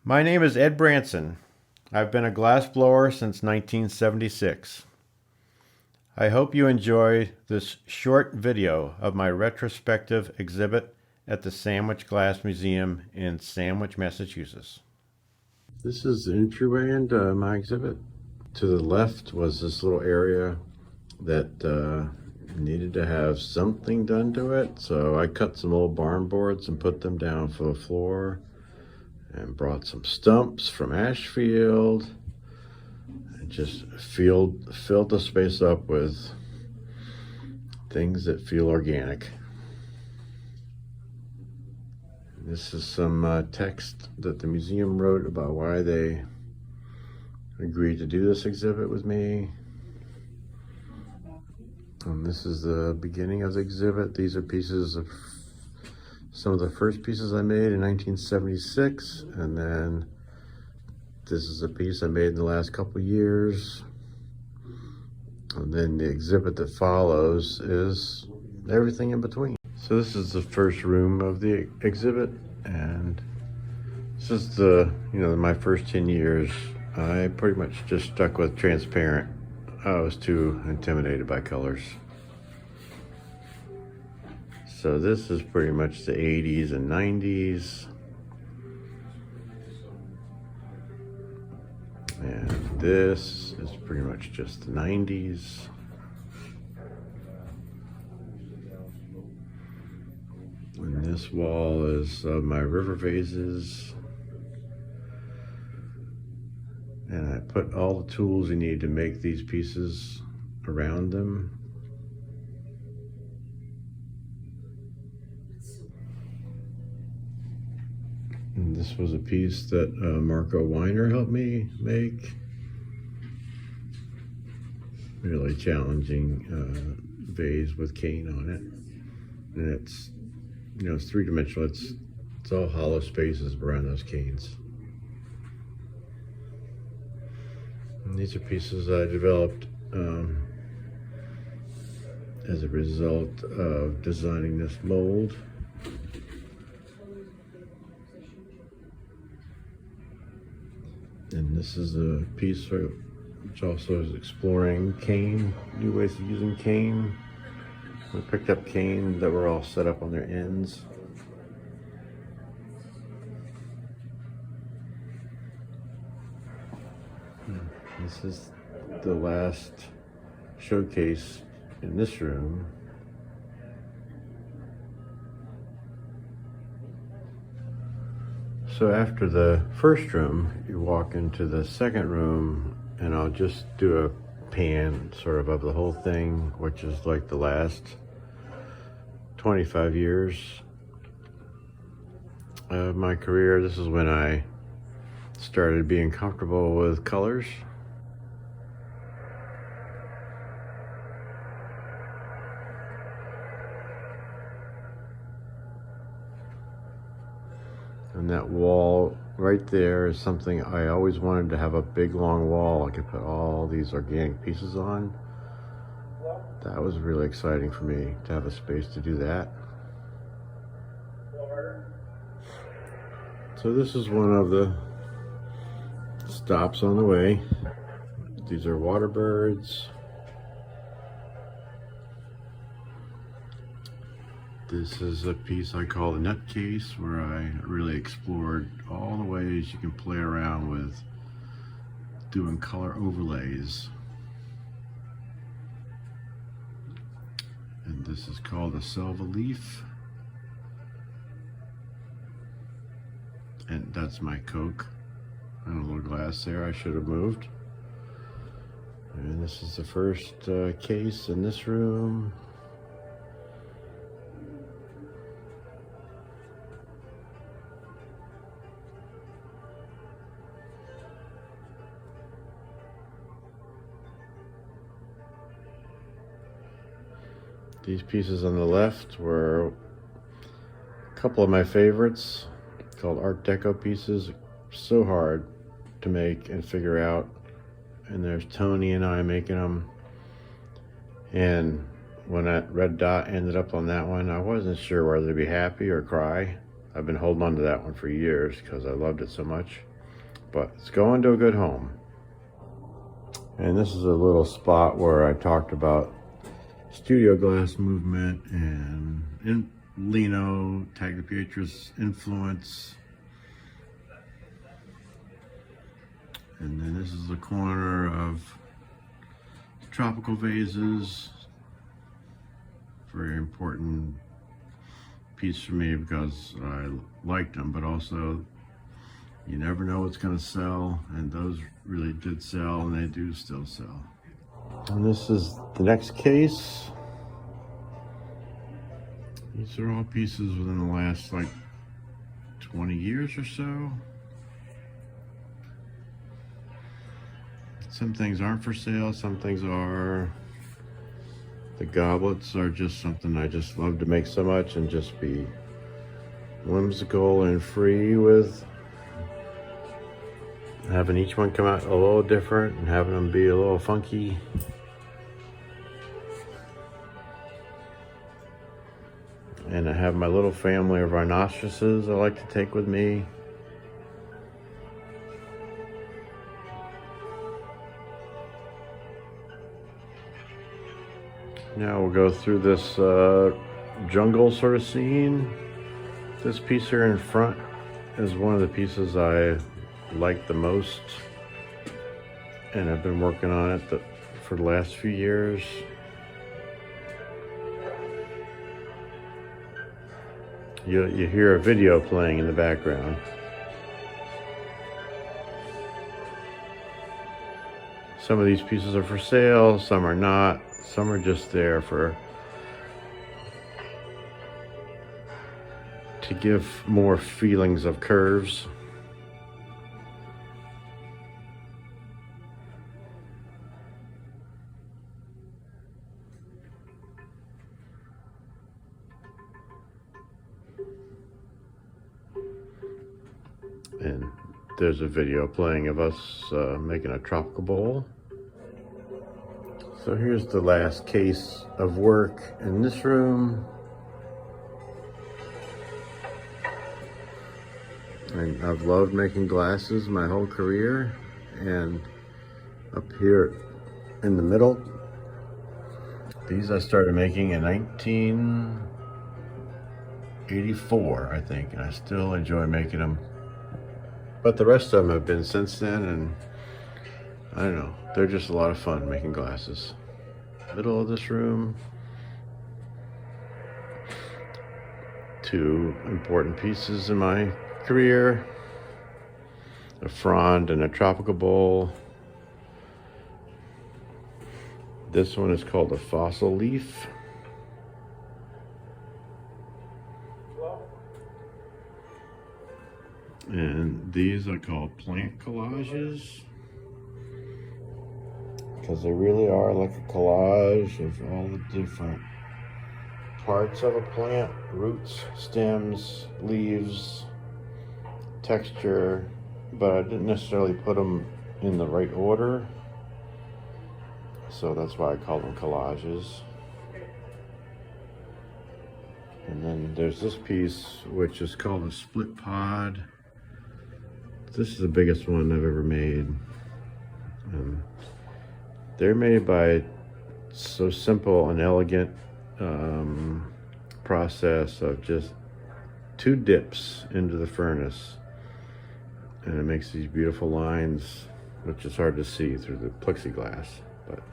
My name is Ed Branson. I've been a glassblower since 1976. I hope you enjoy this short video of my retrospective exhibit at the Sandwich Glass Museum in Sandwich, Massachusetts. This is the entryway into my exhibit. To the left was this little area that needed to have something done to it, so I cut some old barn boards and put them down for the floor and brought some stumps from Ashfield and just filled the space up with things that feel organic. This is some text that the museum wrote about why they agreed to do this exhibit with me. And this is the beginning of the exhibit. These are pieces of some of the first pieces I made in 1976, and then this is a piece I made in the last couple of years. And then the exhibit that follows is everything in between. So this is the first room of the exhibit, and this is my first 10 years. I pretty much just stuck with transparent. I was too intimidated by colors. So this is pretty much the 80s and 90s. And this is pretty much just the 90s. And this wall is my river vases. And I put all the tools you need to make these pieces around them. And this was a piece that Marco Weiner helped me make. Really challenging vase with cane on it. And it's three-dimensional. It's all hollow spaces around those canes. And these are pieces I developed as a result of designing this mold. And this is a piece which also is exploring cane, new ways of using cane. We picked up cane that were all set up on their ends. This is the last showcase in this room. So after the first room, you walk into the second room, and I'll just do a pan sort of the whole thing, which is like the last 25 years of my career. This is when I started being comfortable with colors. And that wall right there is something I always wanted to have, a big long wall I could put all these organic pieces on. That was really exciting for me to have a space to do that. So this is one of the stops on the way. These are water birds. This is a piece I call the nutcase, where I really explored all the ways you can play around with doing color overlays. And this is called a selva leaf. And that's my Coke and a little glass there I should have moved. And this is the first case in this room. These pieces on the left were a couple of my favorites, called Art Deco pieces. So hard to make and figure out. And there's Tony and I making them. And when that red dot ended up on that one, I wasn't sure whether to be happy or cry. I've been holding on to that one for years because I loved it so much. but it's going to a good home. And this is a little spot where I talked about studio glass movement and Lino Tagliafico's influence. And then this is the corner of tropical vases. Very important piece for me because I liked them, but also you never know what's going to sell, and those really did sell, and they do still sell. And this is the next case. These are all pieces within the last like 20 years or so. Some things aren't for sale, some things are. The goblets are just something I just love to make so much and just be whimsical and free with. Having each one come out a little different and having them be a little funky. And I have my little family of rhinoceroses I like to take with me. Now we'll go through this jungle sort of scene. This piece here in front is one of the pieces I like the most, and I've been working on it for the last few years. You hear a video playing in the background. Some of these pieces are for sale, some are not, some are just there to give more feelings of curves. And there's a video playing of us making a tropical bowl. So here's the last case of work in this room. And I've loved making glasses my whole career. And up here in the middle, these I started making in 1984, I think, and I still enjoy making them. But the rest of them have been since then, and I don't know, they're just a lot of fun making glasses. Middle of this room, two important pieces in my career, a frond and a tropical bowl. This one is called a fossil leaf. And these are called plant collages, because they really are like a collage of all the different parts of a plant: roots, stems, leaves, texture, but I didn't necessarily put them in the right order, so that's why I call them collages. And then there's this piece, which is called a split pod. This is the biggest one I've ever made. They're made by so simple and elegant process of just 2 dips into the furnace, and it makes these beautiful lines, which is hard to see through the plexiglass. But